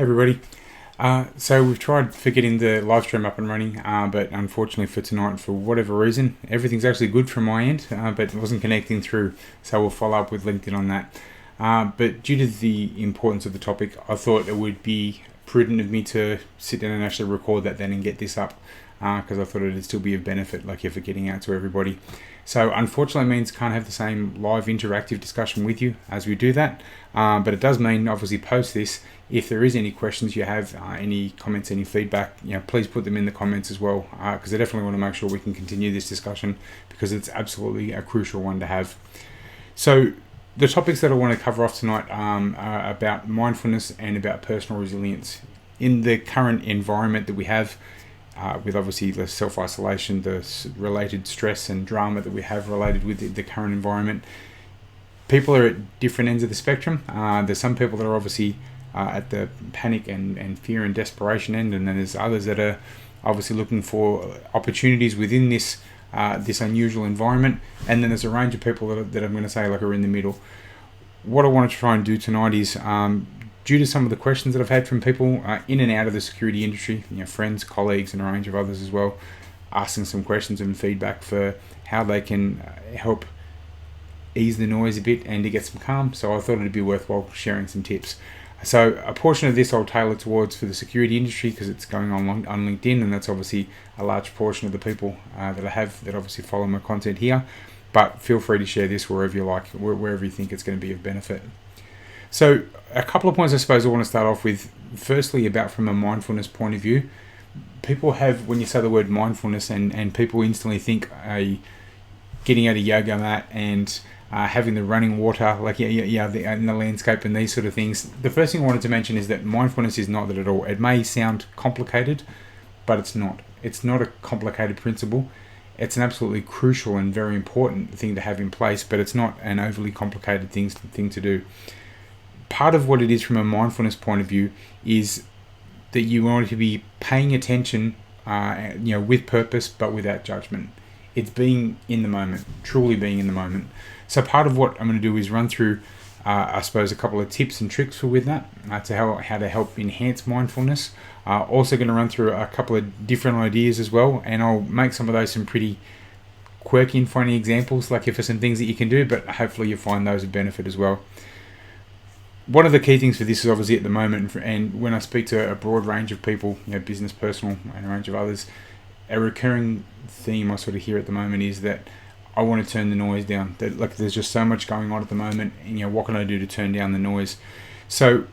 Everybody. So we've tried for getting the live stream up and running, but unfortunately for tonight, for whatever reason, everything's actually good from my end, but it wasn't connecting through, so we'll follow up with LinkedIn on that. But due to the importance of the topic, I thought it would be prudent of me to sit down and actually record that then and get this up, because I thought it would still be of benefit, like if we're getting out to everybody. So unfortunately it means can't have the same live interactive discussion with you as we do that, but it does mean obviously post this. If there is any questions you have, any comments, any feedback, please put them in the comments as well, because I definitely want to make sure we can continue this discussion because it's absolutely a crucial one to have. So the topics that I want to cover off tonight are about mindfulness and about personal resilience. In the current environment that we have, with obviously the self-isolation, the related stress and drama that we have related with the current environment, people are at different ends of the spectrum. There's some people that are obviously at the panic and fear and desperation end, and then there's others that are obviously looking for opportunities within this this unusual environment, and then there's a range of people that I'm going to say are in the middle. What I want to try and do tonight is, due to some of the questions that I've had from people in and out of the security industry, friends, colleagues, and a range of others as well, asking some questions and feedback for how they can help ease the noise a bit and to get some calm. So I thought it'd be worthwhile sharing some tips. So a portion of this I'll tailor towards for the security industry because it's going on LinkedIn, and that's obviously a large portion of the people that I have that obviously follow my content here. But feel free to share this wherever you like, wherever you think it's going to be of benefit. So a couple of points I suppose I want to start off with. Firstly, about from a mindfulness point of view, people have, when you say the word mindfulness, and people instantly think getting out a yoga mat and having the running water, in the landscape and these sort of things. The first thing I wanted to mention is that mindfulness is not that at all. It may sound complicated, but it's not. It's not a complicated principle. It's an absolutely crucial and very important thing to have in place, but it's not an overly complicated thing to do. Part of what it is from a mindfulness point of view is that you want to be paying attention, with purpose, but without judgment. It's being in the moment, truly being in the moment. So part of what I'm going to do is run through, I suppose, a couple of tips and tricks with that to how to help enhance mindfulness. Also going to run through a couple of different ideas as well, and I'll make some of those some pretty quirky and funny examples, like if there's some things that you can do, but hopefully you'll find those of benefit as well. One of the key things for this is obviously at the moment, and when I speak to a broad range of people, business, personal, and a range of others, a recurring theme I sort of hear at the moment is that I want to turn the noise down. That there's just so much going on at the moment, and what can I do to turn down the noise? So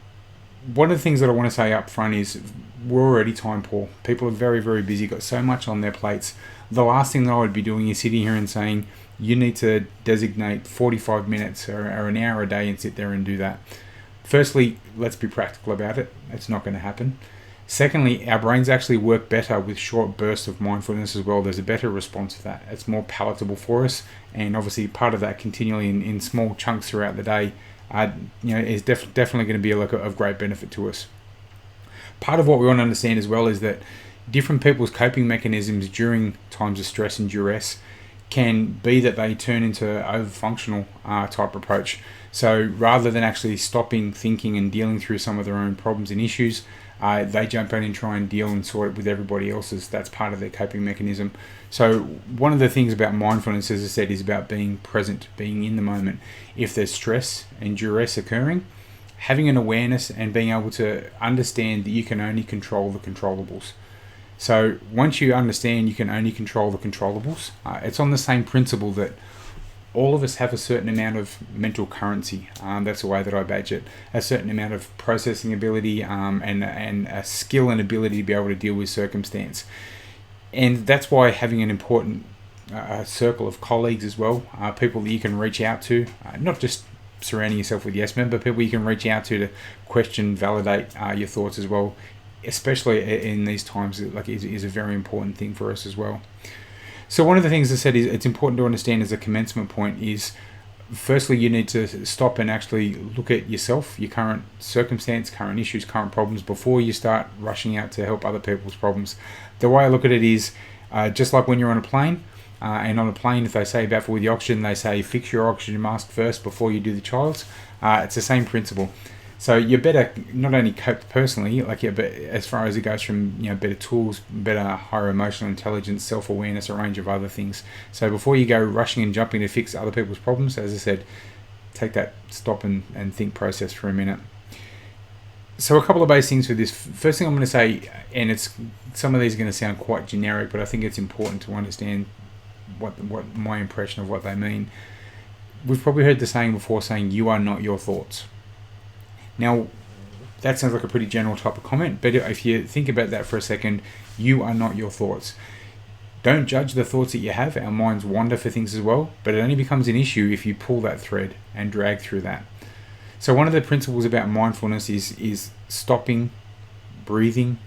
one of the things that I want to say up front is we're already time poor. People are very, very busy, got so much on their plates. The last thing that I would be doing is sitting here and saying, you need to designate 45 minutes or an hour a day and sit there and do that. Firstly, let's be practical about it. It's not going to happen. Secondly, our brains actually work better with short bursts of mindfulness as well. There's a better response to that. It's more palatable for us, and obviously part of that continually in small chunks throughout the day, is definitely going to be of great benefit to us. Part of what we want to understand as well is that different people's coping mechanisms during times of stress and duress can be that they turn into over-functional type approach. So rather than actually stopping, thinking and dealing through some of their own problems and issues, they jump in and try and deal and sort it with everybody else's. That's part of their coping mechanism. So one of the things about mindfulness, as I said, is about being present, being in the moment. If there's stress and duress occurring, having an awareness and being able to understand that you can only control the controllables. So once you understand you can only control the controllables, it's on the same principle that all of us have a certain amount of mental currency. That's the way that I badge it. A certain amount of processing ability and a skill and ability to be able to deal with circumstance. And that's why having an important circle of colleagues as well, people that you can reach out to, not just surrounding yourself with yes men, but people you can reach out to question, validate your thoughts as well, especially in these times, is a very important thing for us as well. So one of the things I said is it's important to understand as a commencement point is, firstly, you need to stop and actually look at yourself, your current circumstance, current issues, current problems, before you start rushing out to help other people's problems. The way I look at it is, just like when you're on a plane, and on a plane, if they say baffle with the oxygen, they say fix your oxygen mask first before you do the child's. It's the same principle. So you're better not only cope personally, but as far as it goes from better tools, better higher emotional intelligence, self-awareness, a range of other things. So before you go rushing and jumping to fix other people's problems, as I said, take that stop and think process for a minute. So a couple of base things for this. First thing I'm going to say, and some of these are going to sound quite generic, but I think it's important to understand what my impression of what they mean. We've probably heard the saying before, saying you are not your thoughts. Now, that sounds like a pretty general type of comment, but if you think about that for a second, you are not your thoughts. Don't judge the thoughts that you have. Our minds wander for things as well, but it only becomes an issue if you pull that thread and drag through that. So one of the principles about mindfulness is stopping, breathing,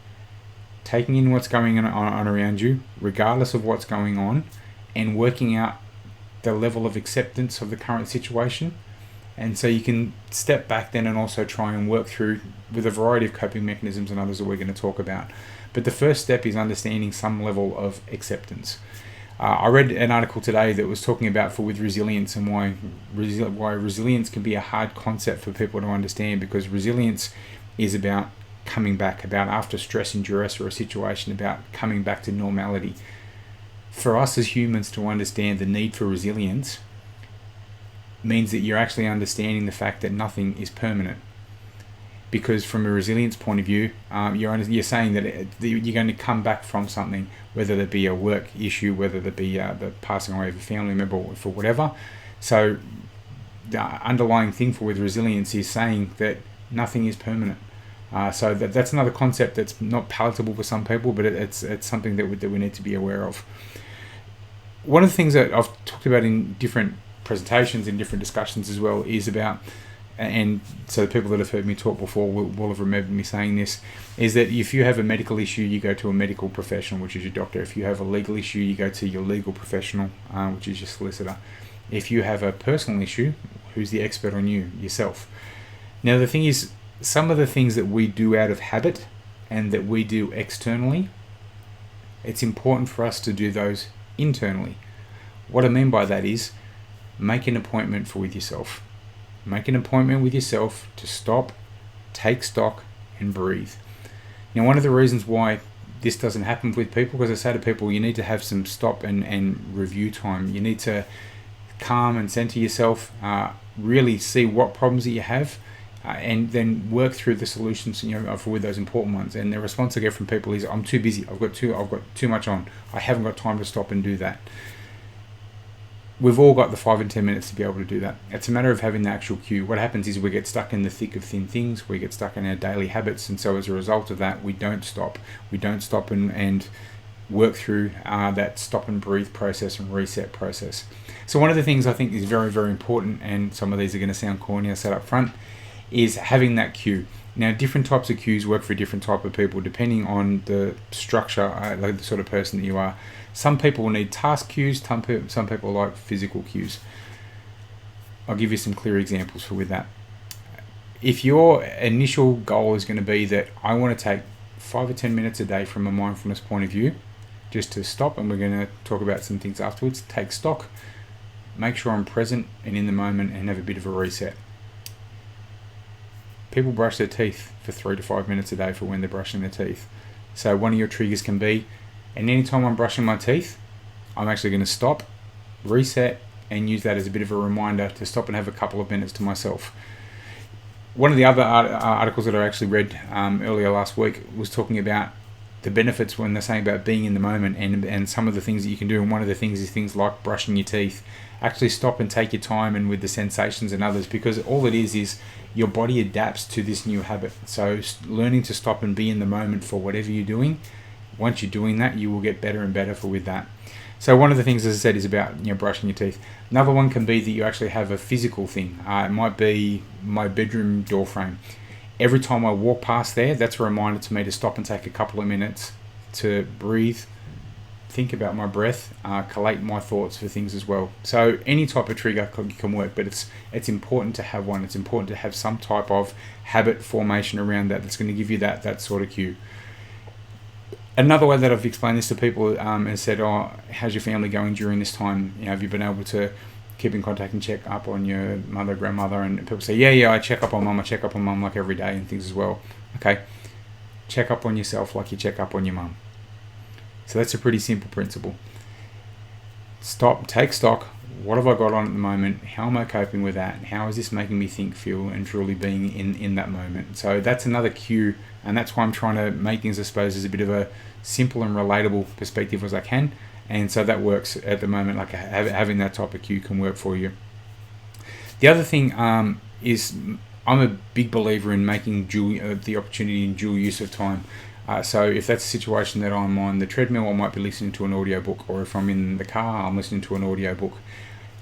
taking in what's going on around you, regardless of what's going on, and working out the level of acceptance of the current situation. And so you can step back then and also try and work through with a variety of coping mechanisms and others that we're going to talk about. But the first step is understanding some level of acceptance. I read an article today that was talking about with resilience and why resilience can be a hard concept for people to understand, because resilience is about coming back, about after stress and duress or a situation, about coming back to normality. For us as humans to understand the need for resilience means that you're actually understanding the fact that nothing is permanent. Because from a resilience point of view, you're saying that you're going to come back from something, whether that be a work issue, whether that be the passing away of a family member, or for whatever. So the underlying thing with resilience is saying that nothing is permanent. So that's another concept that's not palatable for some people, but it's something that we need to be aware of. One of the things that I've talked about in different presentations, in different discussions as well, is about, and so the people that have heard me talk before will have remembered me saying this, is that if you have a medical issue, you go to a medical professional, which is your doctor. If you have a legal issue, you go to your legal professional, which is your solicitor. If you have a personal issue, who's the expert on you? Yourself. Now the thing is, some of the things that we do out of habit and that we do externally, it's important for us to do those internally. What I mean by that is, make an appointment with yourself. Make an appointment with yourself to stop, take stock, and breathe. Now, one of the reasons why this doesn't happen with people, because I say to people, you need to have some stop and review time. You need to calm and center yourself, really see what problems that you have, and then work through the solutions, with those important ones. And the response I get from people is, I'm too busy. I've got too much on. I haven't got time to stop and do that. We've all got the 5 and 10 minutes to be able to do that. It's a matter of having the actual cue. What happens is we get stuck in the thick of thin things. We get stuck in our daily habits. And so as a result of that, we don't stop. We don't stop and work through that stop and breathe process and reset process. So one of the things I think is very, very important, and some of these are going to sound corny, I said up front, is having that cue. Now, different types of cues work for different type of people, depending on the structure, like the sort of person that you are. Some people need task cues, some people like physical cues. I'll give you some clear examples with that. If your initial goal is going to be that I want to take 5 or 10 minutes a day from a mindfulness point of view, just to stop, and we're going to talk about some things afterwards, take stock, make sure I'm present and in the moment, and have a bit of a reset. People brush their teeth for 3 to 5 minutes a day for when they're brushing their teeth. So one of your triggers can be, and anytime I'm brushing my teeth, I'm actually going to stop, reset, and use that as a bit of a reminder to stop and have a couple of minutes to myself. One of the other articles that I actually read earlier last week was talking about the benefits when they're saying about being in the moment and some of the things that you can do. And one of the things is things like brushing your teeth. Actually stop and take your time and with the sensations and others, because all it is your body adapts to this new habit. So learning to stop and be in the moment for whatever you're doing, once you're doing that, you will get better and better with that. So one of the things, as I said, is about brushing your teeth. Another one can be that you actually have a physical thing. It might be my bedroom door frame. Every time I walk past there, that's a reminder to me to stop and take a couple of minutes to breathe, think about my breath, collate my thoughts for things as well. So any type of trigger can work, but it's important to have one. It's important to have some type of habit formation around that's going to give you that sort of cue. Another way that I've explained this to people and said, how's your family going during this time? Have you been able to keep in contact and check up on your mother, grandmother, and people say, yeah, I check up on mum like every day and things as well. Okay, check up on yourself like you check up on your mum. So that's a pretty simple principle. Stop, take stock. What have I got on at the moment? How am I coping with that? How is this making me think, feel, and truly being in that moment? So that's another cue, and that's why I'm trying to make things, I suppose, as a bit of a simple and relatable perspective as I can. And so that works at the moment. Like having that type of cue can work for you. The other thing is I'm a big believer in making the opportunity in dual use of time. So if that's a situation that I'm on the treadmill, I might be listening to an audiobook, or if I'm in the car, I'm listening to an audiobook.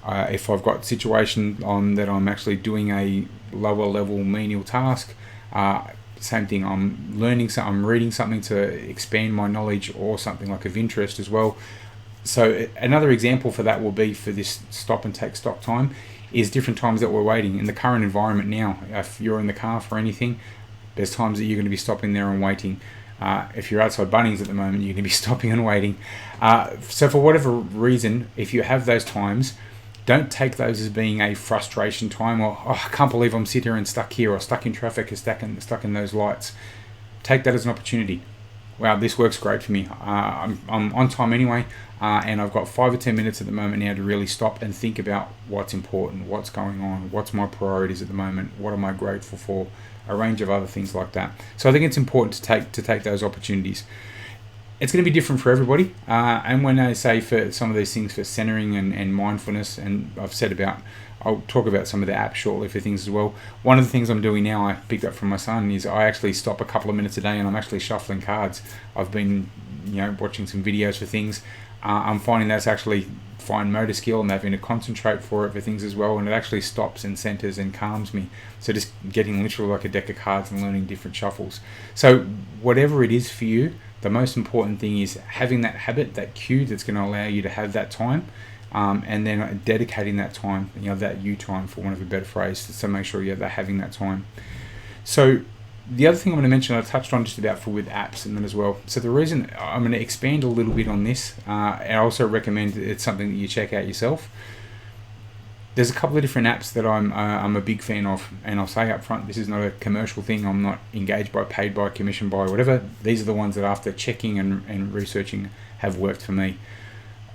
If I've got a situation on that I'm actually doing a lower level menial task, same thing, I'm learning something, I'm reading something to expand my knowledge, or something like of interest as well. So another example for that will be, for this stop and take stock time, is different times that we're waiting. In the current environment now, if you're in the car for anything, there's times that you're going to be stopping there and waiting. If you're outside Bunnings at the moment, you're going to be stopping and waiting. So for whatever reason, if you have those times, don't take those as being a frustration time, or I can't believe I'm sitting here and stuck here, or stuck in traffic, or stuck in those lights. Take that as an opportunity. Wow, this works great for me. I'm on time anyway, and I've got 5 or 10 minutes at the moment now to really stop and think about what's important, what's going on, what's my priorities at the moment, what am I grateful for, a range of other things like that. So I think it's important to take those opportunities. It's going to be different for everybody, and when I say for some of these things, for centering and mindfulness, and I'll talk about some of the apps shortly for things as well. One of the things I'm doing now, I picked up from my son, is I actually stop a couple of minutes a day and I'm actually shuffling cards. I've been watching some videos for things. I'm finding that's actually fine motor skill. I'm having to concentrate for things as well, and it actually stops and centers and calms me. So just getting literally like a deck of cards and learning different shuffles. So whatever it is for you, the most important thing is having that habit, that cue that's going to allow you to have that time, and then dedicating that time, that you time, for want of a better phrase, so make sure you're having that time. So the other thing I'm going to mention, I touched on just about with apps and then as well. So the reason I'm going to expand a little bit on this, I also recommend it's something that you check out yourself. There's a couple of different apps that I'm a big fan of, and I'll say up front, this is not a commercial thing. I'm not engaged by, paid by, commissioned by, whatever. These are the ones that, after checking and researching, have worked for me.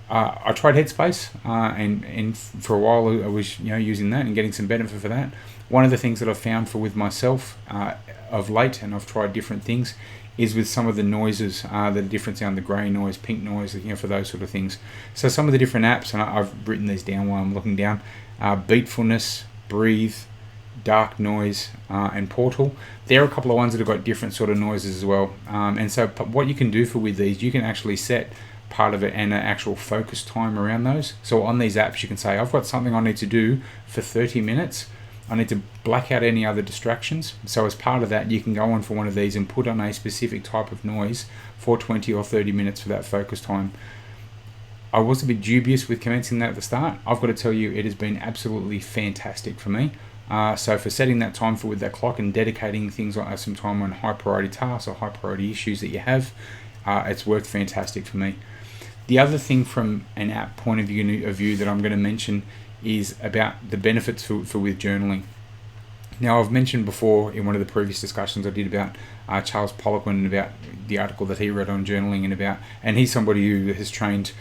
I tried Headspace, and for a while I was using that and getting some benefit for that. One of the things that I've found with myself of late, and I've tried different things, is with some of the noises, the different sound, the grey noise, pink noise, for those sort of things. So some of the different apps, and I've written these down while I'm looking down, Beatfulness, Breathe, Dark Noise, and Portal. There are a couple of ones that have got different sort of noises as well. And so what you can do with these, you can actually set part of it and an actual focus time around those. So on these apps, you can say, I've got something I need to do for 30 minutes. I need to black out any other distractions. So as part of that, you can go on for one of these and put on a specific type of noise for 20 or 30 minutes for that focus time. I was a bit dubious with commencing that at the start. I've got to tell you, it has been absolutely fantastic for me. So for setting that time with that clock and dedicating things like some time on high priority tasks or high priority issues that you have, it's worked fantastic for me. The other thing from an app point of view that I'm going to mention is about the benefits for with journaling. Now, I've mentioned before in one of the previous discussions I did about Charles Poliquin, and about the article that he read on journaling, and he's somebody who has trained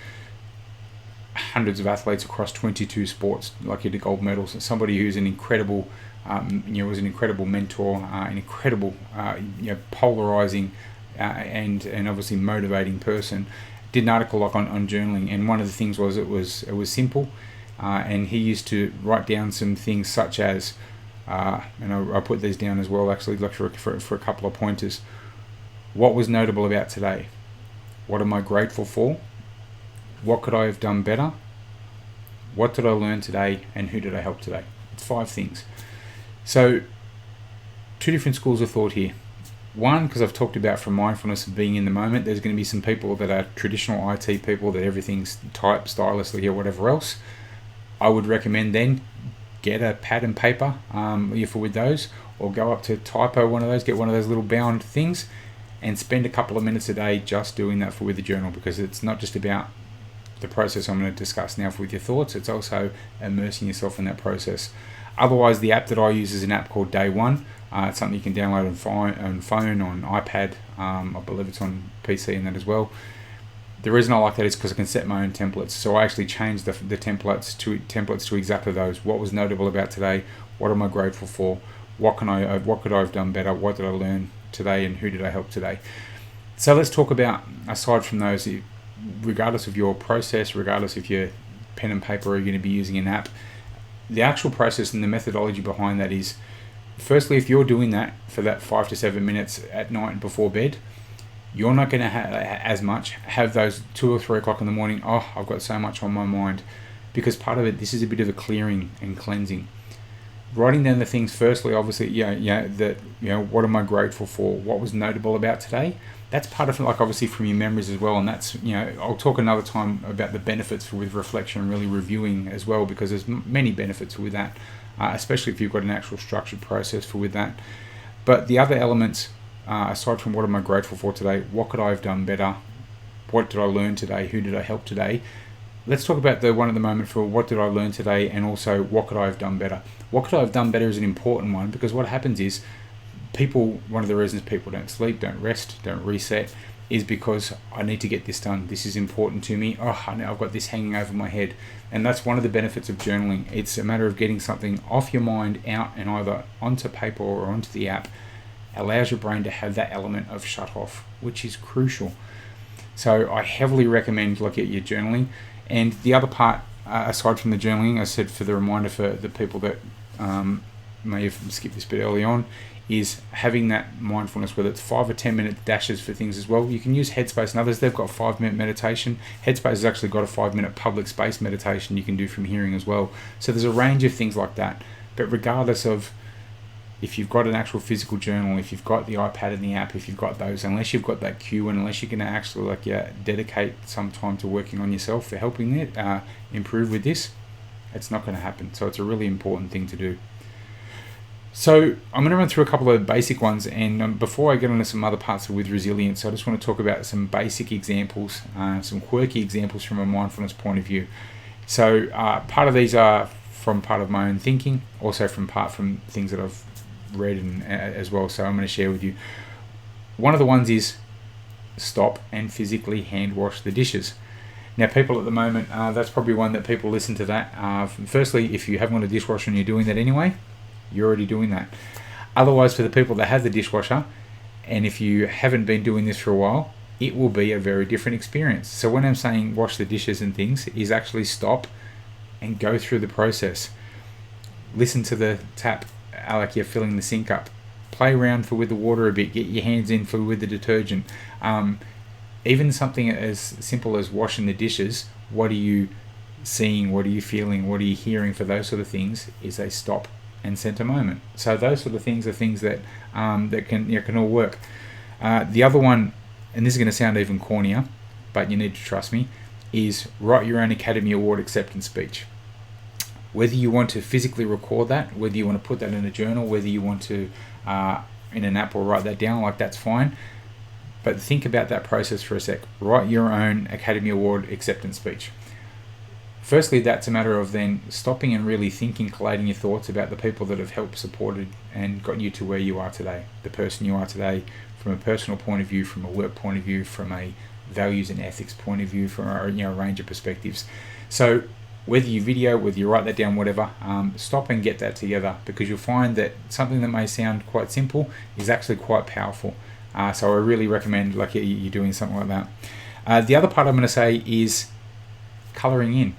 hundreds of athletes across 22 sports, like he did gold medals. Somebody who's an incredible, was an incredible mentor, an incredible, polarizing, and obviously motivating person. Did an article on journaling, and one of the things was it was simple, and he used to write down some things such as, and I put these down as well, actually, like for a couple of pointers. What was notable about today? What am I grateful for? What could I have done better? What did I learn today? And who did I help today? It's 5 things. So 2 different schools of thought here. One, because I've talked about from mindfulness of being in the moment, there's going to be some people that are traditional IT people, that everything's typed stylistically or whatever else. I would recommend then get a pad and paper with those, or go up to Typo, one of those, get one of those little bound things, and spend a couple of minutes a day just doing that with the journal, because it's not just about the process I'm going to discuss now with your thoughts. It's also immersing yourself in that process. Otherwise, the app that I use is an app called Day One. It's something you can download on phone, on iPad. I believe it's on PC and that as well. The reason I like that is because I can set my own templates. So I actually changed the templates to exactly those. What was notable about today? What am I grateful for? What could I have done better? What did I learn today, and who did I help today? So let's talk about, aside from those, regardless of your process, regardless if you're pen and paper or you're going to be using an app, the actual process and the methodology behind that is, firstly, if you're doing that for that 5 to 7 minutes at night before bed, you're not going to have those 2 or 3 o'clock in the morning, oh, I've got so much on my mind, because part of it, this is a bit of a clearing and cleansing. Writing down the things, firstly, obviously, what am I grateful for? What was notable about today? That's part of, like, obviously from your memories as well, and that's, I'll talk another time about the benefits with reflection and really reviewing as well, because there's many benefits with that, especially if you've got an actual structured process with that. But the other elements, aside from what am I grateful for today, what could I have done better? What did I learn today? Who did I help today? Let's talk about the one at the moment for what did I learn today, and also what could I have done better. What could I have done better is an important one, because what happens is one of the reasons people don't sleep, don't rest, don't reset, is because I need to get this done. This is important to me. Oh, I know I've got this hanging over my head. And that's one of the benefits of journaling. It's a matter of getting something off your mind, out, and either onto paper or onto the app. Allows your brain to have that element of shut off, which is crucial. So I heavily recommend look at your journaling. And the other part, aside from the journaling, I said for the reminder for the people that may have skipped this bit early on, is having that mindfulness, whether it's 5 or 10 minute dashes for things as well. You can use Headspace and others. They've got 5-minute meditation. Headspace has actually got a 5-minute public space meditation you can do from hearing as well. So there's a range of things like that. But regardless of if you've got an actual physical journal, if you've got the iPad and the app, if you've got those, unless you've got that cue, and unless you're going to actually dedicate some time to working on yourself for helping it improve with this, it's not going to happen. So it's a really important thing to do. So I'm going to run through a couple of basic ones, and before I get into some other parts with resilience, I just want to talk about some basic examples, some quirky examples from a mindfulness point of view. So part of these are from part of my own thinking, also from things that I've read and as well. So I'm going to share with you. One of the ones is stop and physically hand wash the dishes. Now, people at the moment, that's probably one that people listen to that. Firstly, if you haven't got a dishwasher and you're doing that anyway, you're already doing that. Otherwise, for the people that have the dishwasher, and if you haven't been doing this for a while, it will be a very different experience. So when I'm saying wash the dishes and things, is actually stop and go through the process. Listen to the tap, like you're filling the sink up. Play around with the water a bit. Get your hands in with the detergent. Even something as simple as washing the dishes, what are you seeing? What are you feeling? What are you hearing? For those sort of things, is a stop and center moment. So those sort of things are things that that can all work. The other one, and this is going to sound even cornier, but you need to trust me, is write your own Academy Award acceptance speech. Whether you want to physically record that, whether you want to put that in a journal, whether you want to in an app or write that down, that's fine. But think about that process for a sec. Write your own Academy Award acceptance speech. Firstly, that's a matter of then stopping and really thinking, collating your thoughts about the people that have helped, supported, and got you to where you are today, the person you are today, from a personal point of view, from a work point of view, from a values and ethics point of view, from a range of perspectives. So whether you video, whether you write that down, whatever, stop and get that together, because you'll find that something that may sound quite simple is actually quite powerful. So I really recommend you doing something like that. The other part I'm going to say is colouring in.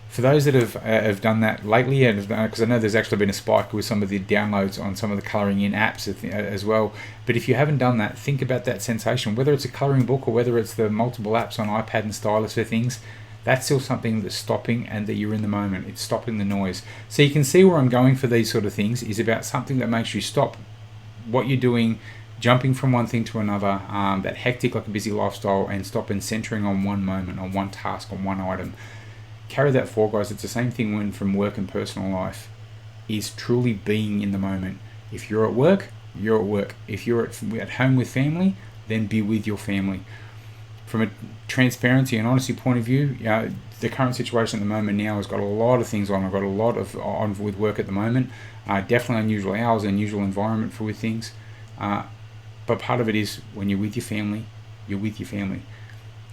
For those that have done that lately, and because I know there's actually been a spike with some of the downloads on some of the colouring in apps as well, but if you haven't done that, think about that sensation, whether it's a colouring book or whether it's the multiple apps on iPad and stylus for things. That's still something that's stopping, and that you're in the moment. It's stopping the noise. So you can see where I'm going for these sort of things is about something that makes you stop what you're doing, jumping from one thing to another, that hectic, like a busy lifestyle, and stop and centering on one moment, on one task, on one item. Carry that forward, guys. It's the same thing when from work and personal life, is truly being in the moment. If you're at work, you're at work. If you're at home with family, then be with your family. from a transparency and honesty point of view, the current situation at the moment now has got a lot of things on. I've got a lot of on with work at the moment. Definitely unusual hours, unusual environment for with things. But part of it is when you're with your family, you're with your family.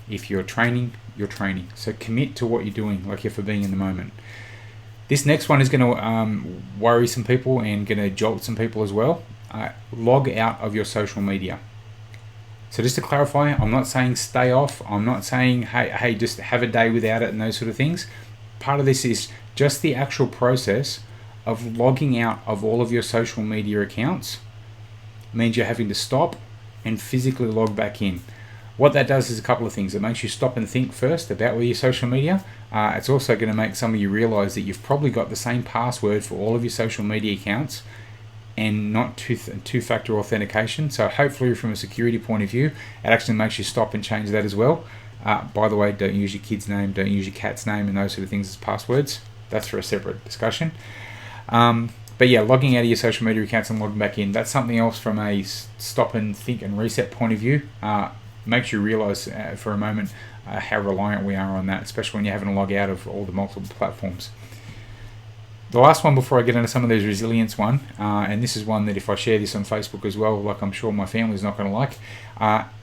If you're training, you're training. So commit to what you're doing, like you're for being in the moment. This next one is going to worry some people and going to jolt some people as well. Log out of your social media. So just to clarify, I'm not saying stay off. I'm not saying, hey, just have a day without it and those sort of things. Part of this is just the actual process of logging out of all of your social media accounts means you're having to stop and physically log back in. What that does is a couple of things. It makes you stop and think first about your social media. It's also going to make some of you realize that you've probably got the same password for all of your social media accounts and not two-factor authentication. So hopefully from a security point of view, it actually makes you stop and change that as well. By the way, don't use your kid's name, don't use your cat's name and those sort of things as passwords. That's for a separate discussion. But yeah, logging out of your social media accounts and logging back in, that's something else from a stop and think and reset point of view. Makes you realize for a moment how reliant we are on that, especially when you're having to log out of all the multiple platforms. The last one before I get into some of those resilience one, and this is one that if I share this on Facebook as well, like I'm sure my family's not going to like,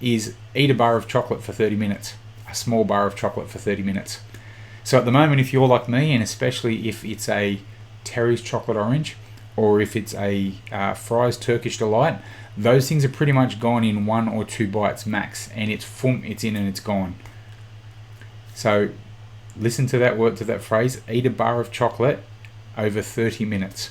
is eat a bar of chocolate for 30 minutes. A small bar of chocolate for 30 minutes. So at the moment, if you're like me, and especially if it's a Terry's chocolate orange, or if it's a Fry's Turkish Delight, those things are pretty much gone in 1 or 2 bites max, and it's in and it's gone. So listen to that word, to that phrase, eat a bar of chocolate over 30 minutes.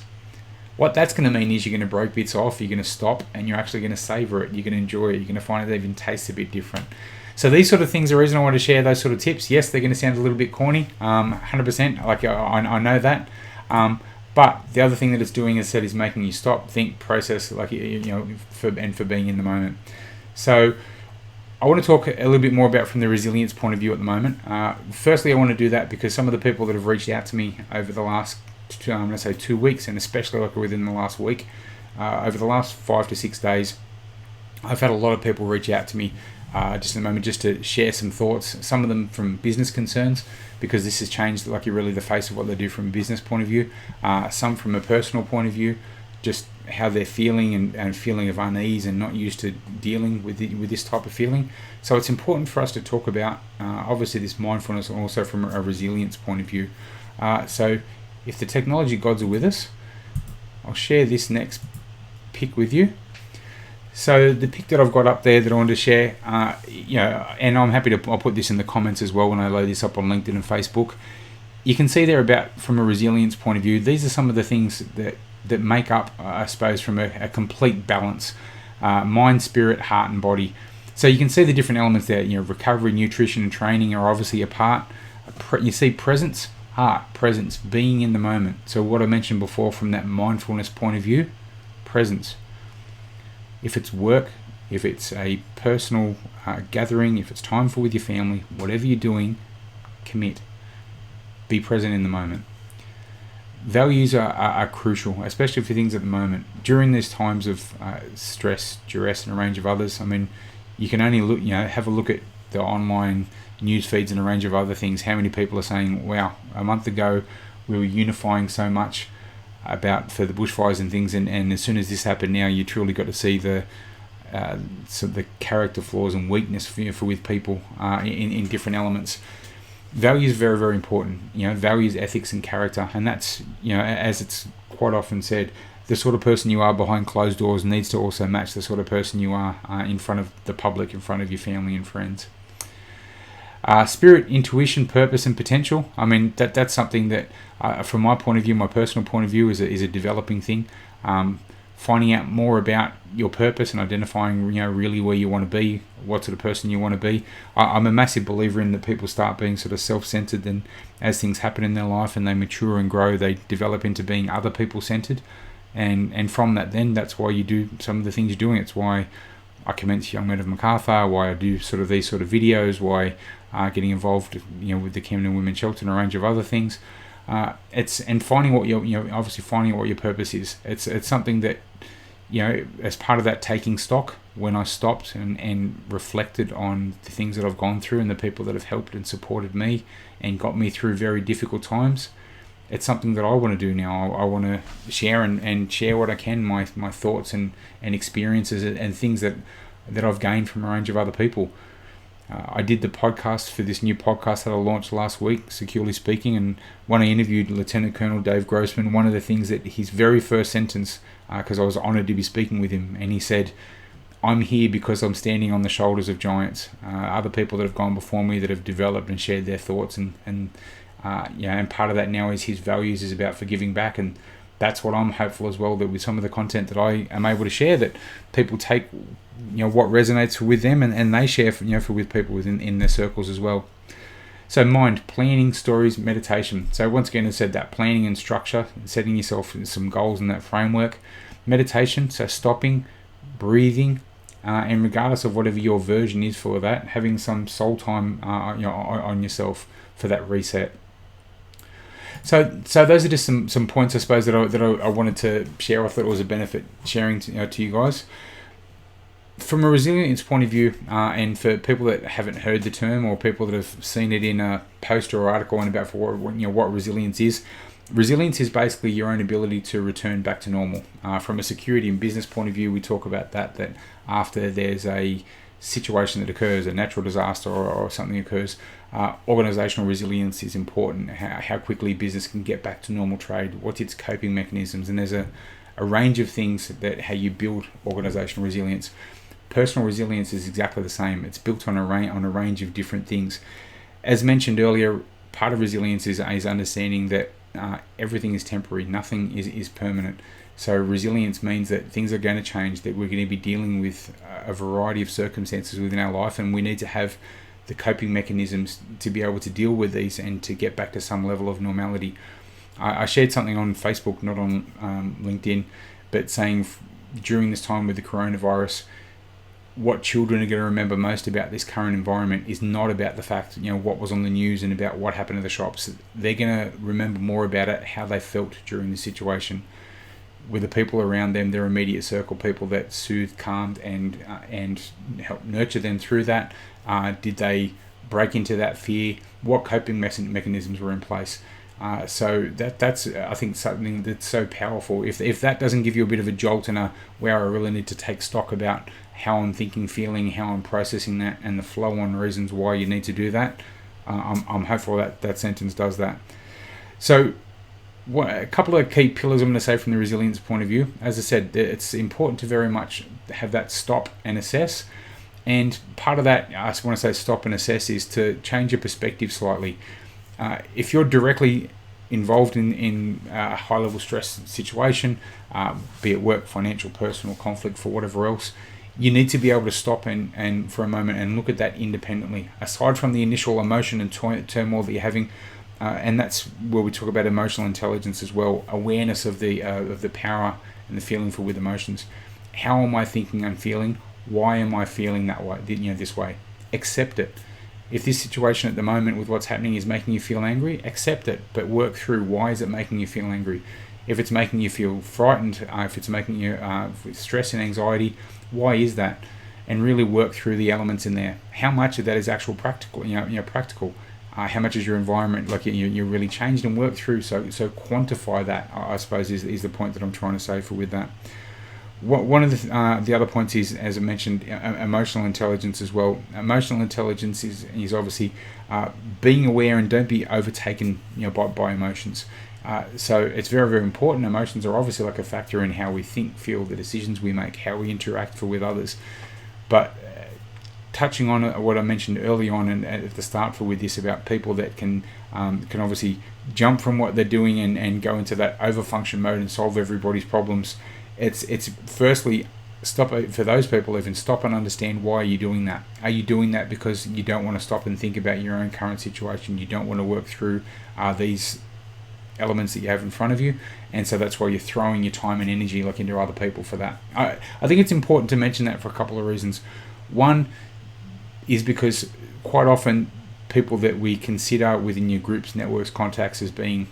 What that's going to mean is you're going to break bits off, you're going to stop, and you're actually going to savor it, you're going to enjoy it, you're going to find it even tastes a bit different. So these sort of things are the reason I want to share those sort of tips. Yes, they're going to sound a little bit corny, 100%, like I know that. But the other thing that it's doing, as I said, is making you stop, think, process, like for being in the moment. So I want to talk a little bit more about from the resilience point of view at the moment. Firstly, I want to do that because some of the people that have reached out to me over the last, I'm going to say 2 weeks, and especially like within the last week, over the last 5 to 6 days, I've had a lot of people reach out to me just in a moment just to share some thoughts, some of them from business concerns, because this has changed like really the face of what they do from a business point of view, some from a personal point of view, just how they're feeling and feeling of unease and not used to dealing with this type of feeling. So it's important for us to talk about obviously this mindfulness and also from a resilience point of view. So if the technology gods are with us, I'll share this next pic with you. So the pic that I've got up there that I want to share, and I'm happy I'll put this in the comments as well when I load this up on LinkedIn and Facebook. You can see there about from a resilience point of view, these are some of the things that make up, I suppose, from a complete balance, mind, spirit, heart, and body. So you can see the different elements there. Recovery, nutrition, and training are obviously a part. You see presence, heart, presence, being in the moment. So what I mentioned before from that mindfulness point of view, presence. If it's work, if it's a personal gathering, if it's time with your family, whatever you're doing, commit. Be present in the moment. Values are crucial, especially for things at the moment. During these times of stress, duress, and a range of others, I mean, you can only look, have a look at the online news feeds and a range of other things. How many people are saying, wow, a month ago we were unifying so much for the bushfires and things, and as soon as this happened now, you truly got to see the character flaws and weakness for with people in different elements. Values are very, very important. Values, ethics, and character, and that's as it's quite often said, the sort of person you are behind closed doors needs to also match the sort of person you are in front of the public, in front of your family and friends. Spirit, intuition, purpose, and potential. I mean, that's something that, from my point of view, my personal point of view, is a developing thing. Finding out more about your purpose and identifying, really where you want to be, what sort of person you want to be. I'm a massive believer in that people start being sort of self-centered, and as things happen in their life and they mature and grow, they develop into being other people-centered. And from that, then that's why you do some of the things you're doing. It's why I commence Young Men of MacArthur, why I do sort of these sort of videos, why getting involved, with the Camden Women's Shelter and a range of other things. It's finding what obviously finding what your purpose is. It's something that as part of that taking stock, when I stopped and reflected on the things that I've gone through and the people that have helped and supported me and got me through very difficult times, it's something that I want to do now. I want to share and share what I can, my thoughts and experiences and things that I've gained from a range of other people. I did the podcast for this new podcast that I launched last week, Securely Speaking, and when I interviewed Lieutenant Colonel Dave Grossman, one of the things that his very first sentence, because I was honoured to be speaking with him, and he said, "I'm here because I'm standing on the shoulders of giants, other people that have gone before me that have developed and shared their thoughts, and part of that now is his values is about for giving back." And that's what I'm hopeful as well, that with some of the content that I am able to share, that people take what resonates with them and they share with people within in their circles as well. So mind, planning, stories, meditation. So once again, I said that planning and structure, setting yourself some goals in that framework. Meditation, so stopping, breathing, and regardless of whatever your version is for that, having some soul time on yourself for that reset. So those are just some points, I suppose, that I wanted to share. I thought it was a benefit sharing to you guys. From a resilience point of view, and for people that haven't heard the term or people that have seen it in a poster or article and about what resilience is basically your own ability to return back to normal. From a security and business point of view, we talk about that after there's a situation that occurs, a natural disaster or something occurs, organizational resilience is important. How quickly business can get back to normal trade, what's its coping mechanisms, and there's a range of things that how you build organizational resilience. Personal resilience is exactly the same. It's built on a range of different things. As mentioned earlier, part of resilience is understanding that everything is temporary, nothing is permanent. So resilience means that things are going to change, that we're going to be dealing with a variety of circumstances within our life, and we need to have the coping mechanisms to be able to deal with these and to get back to some level of normality. I shared something on Facebook, not on LinkedIn, but saying during this time with the coronavirus, what children are going to remember most about this current environment is not about the fact, what was on the news and about what happened to the shops. They're going to remember more about it, how they felt during the situation with the people around them, their immediate circle, people that soothed, calmed, and helped nurture them through that. Did they break into that fear? What coping mechanisms were in place? So that's I think something that's so powerful. If that doesn't give you a bit of a jolt and where I really need to take stock about how I'm thinking, feeling, how I'm processing that, and the flow on reasons why you need to do that, I'm hopeful that sentence does that. So a couple of key pillars I'm going to say from the resilience point of view. As I said, it's important to very much have that stop and assess. And part of that, I just want to say stop and assess, is to change your perspective slightly. If you're directly involved in a high-level stress situation, be it work, financial, personal, conflict, for whatever else, you need to be able to stop and for a moment and look at that independently. Aside from the initial emotion and turmoil that you're having, and that's where we talk about emotional intelligence as well, awareness of the power and the feeling with emotions. How am I thinking and feeling? Why am I feeling that way? This way. Accept it. If this situation at the moment with what's happening is making you feel angry, accept it, but work through why is it making you feel angry. If it's making you feel frightened, if it's making you with stress and anxiety, why is that? And really work through the elements in there. How much of that is actual practical? Practical. How much is your environment you're really changed, and work through. So quantify that, I suppose, is the point that I'm trying to say with that. One of the other points is, as I mentioned, emotional intelligence as well. Emotional intelligence is obviously being aware and don't be overtaken by emotions. So it's very, very important. Emotions are obviously like a factor in how we think, feel, the decisions we make, how we interact with others. But touching on what I mentioned early on and at the start with this about people that can obviously jump from what they're doing and go into that overfunction mode and solve everybody's problems. It's firstly stop for those people. Even stop and understand why you're doing that. Are you doing that because you don't want to stop and think about your own current situation? You don't want to work through these elements that you have in front of you, and so that's why you're throwing your time and energy into other people for that. I think it's important to mention that for a couple of reasons. One is because quite often people that we consider within your groups, networks, contacts as being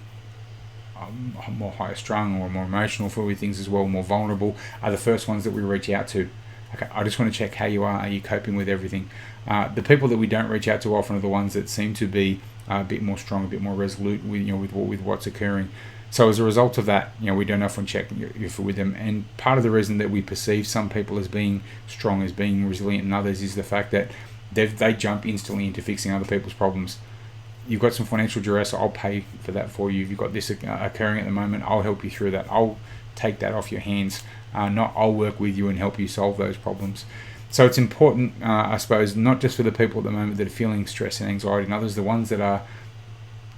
more higher strung or more emotional for with things as well, more vulnerable, are the first ones that we reach out to. Okay, I just want to check how you are. Are you coping with everything? The people that we don't reach out to often are the ones that seem to be a bit more strong, a bit more resolute with what's occurring. So as a result of that, we don't often check if we're with them. And part of the reason that we perceive some people as being strong, as being resilient, and others is the fact that they jump instantly into fixing other people's problems. You've got some financial duress, I'll pay for that for you. If you've got this occurring at the moment, I'll help you through that. I'll take that off your hands. I'll work with you and help you solve those problems. So it's important, I suppose, not just for the people at the moment that are feeling stress and anxiety and others, the ones that are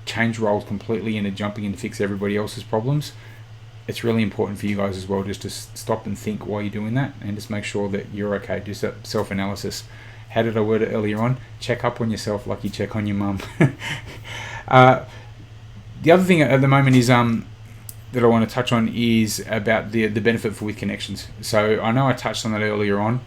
change roles completely and are jumping in to fix everybody else's problems. It's really important for you guys as well just to stop and think while you're doing that and just make sure that you're okay. Do self-analysis. How did I word it earlier on? Check up on yourself like you check on your mum. The other thing at the moment is that I want to touch on is about the benefit for with connections. So I know I touched on that earlier on.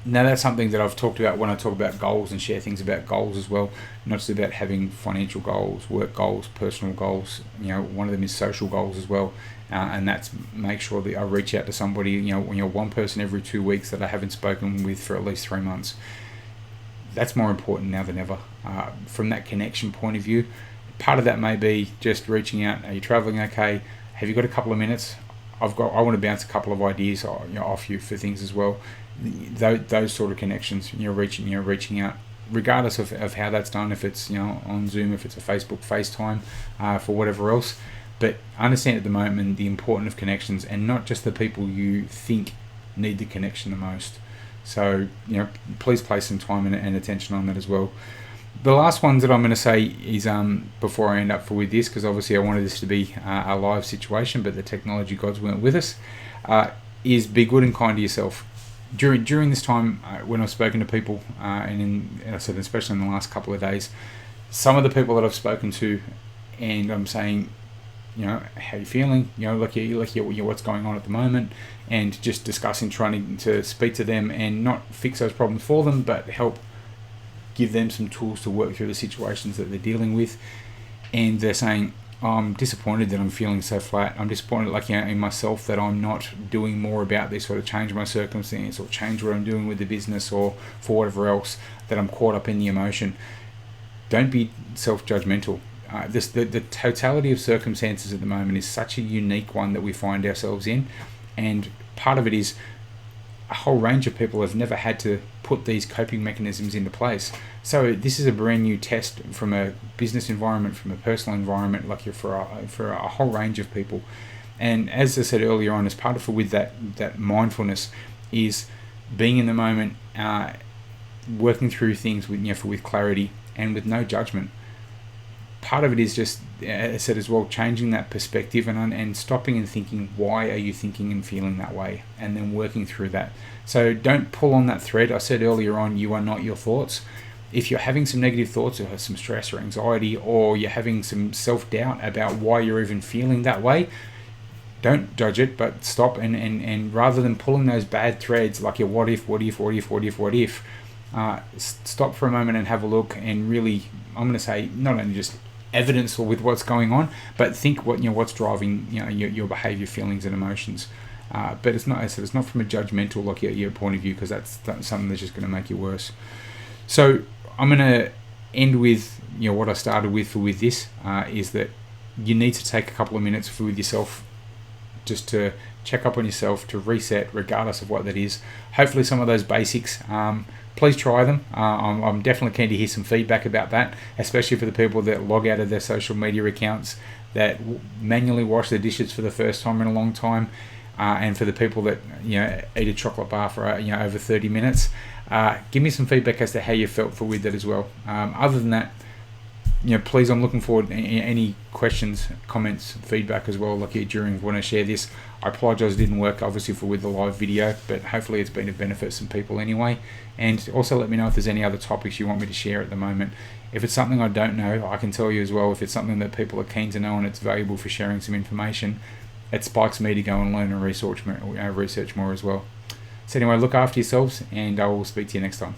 Now that's something that I've talked about when I talk about goals and share things about goals as well. Not just about having financial goals, work goals, personal goals. One of them is social goals as well, and that's make sure that I reach out to somebody. One person every 2 weeks that I haven't spoken with for at least 3 months. That's more important now than ever. From that connection point of view, part of that may be just reaching out. Are you traveling okay? Have you got a couple of minutes? I want to bounce a couple of ideas off you for things as well. Those sort of connections, reaching out, regardless of how that's done. If it's on Zoom, if it's a Facebook FaceTime, for whatever else. But understand at the moment the importance of connections, and not just the people you think need the connection the most. So please place some time and attention on that as well. The last ones that I'm going to say is before I end up with this, because obviously I wanted this to be a live situation, but the technology gods weren't with us, is be good and kind to yourself. During this time, when I've spoken to people, and I said especially in the last couple of days, some of the people that I've spoken to, and I'm saying, how you feeling, look at what's going on at the moment, and just discussing, trying to speak to them and not fix those problems for them, but help give them some tools to work through the situations that they're dealing with. And they're saying, I'm disappointed that I'm feeling so flat. I'm disappointed in myself that I'm not doing more about this, or to change my circumstance, or change what I'm doing with the business, or for whatever else, that I'm caught up in the emotion. Don't be self-judgmental. The totality of circumstances at the moment is such a unique one that we find ourselves in, and part of it is a whole range of people have never had to put these coping mechanisms into place. So this is a brand new test from a business environment, from a personal environment, for a whole range of people. And as I said earlier on, as part of it with that mindfulness is being in the moment, working through things with clarity and with no judgment. Part of it is just, as I said as well, changing that perspective and stopping and thinking, why are you thinking and feeling that way? And then working through that. So don't pull on that thread. I said earlier on, you are not your thoughts. If you're having some negative thoughts, or some stress or anxiety, or you're having some self-doubt about why you're even feeling that way, don't judge it, but stop and rather than pulling those bad threads like your what if, stop for a moment and have a look and really, I'm going to say, not only just evidence with what's going on, but think what's driving your behavior, feelings, and emotions. But it's not from a judgmental your point of view, because that's something that's just going to make you worse. So I'm going to end with what I started with this is that you need to take a couple of minutes with yourself, just to check up on yourself, to reset, regardless of what that is. Hopefully some of those basics. Please try them. I'm definitely keen to hear some feedback about that, especially for the people that log out of their social media accounts, that manually wash their dishes for the first time in a long time, and for the people that eat a chocolate bar for over 30 minutes. Give me some feedback as to how you felt with that as well. Other than that, please, I'm looking forward to any questions, comments, feedback as well. During when I share this, I apologise it didn't work obviously with the live video, but hopefully it's been of benefit to some people anyway. And also let me know if there's any other topics you want me to share at the moment. If it's something I don't know, I can tell you as well. If it's something that people are keen to know and it's valuable for sharing some information, it spikes me to go and learn and research more as well. So anyway, look after yourselves, and I will speak to you next time.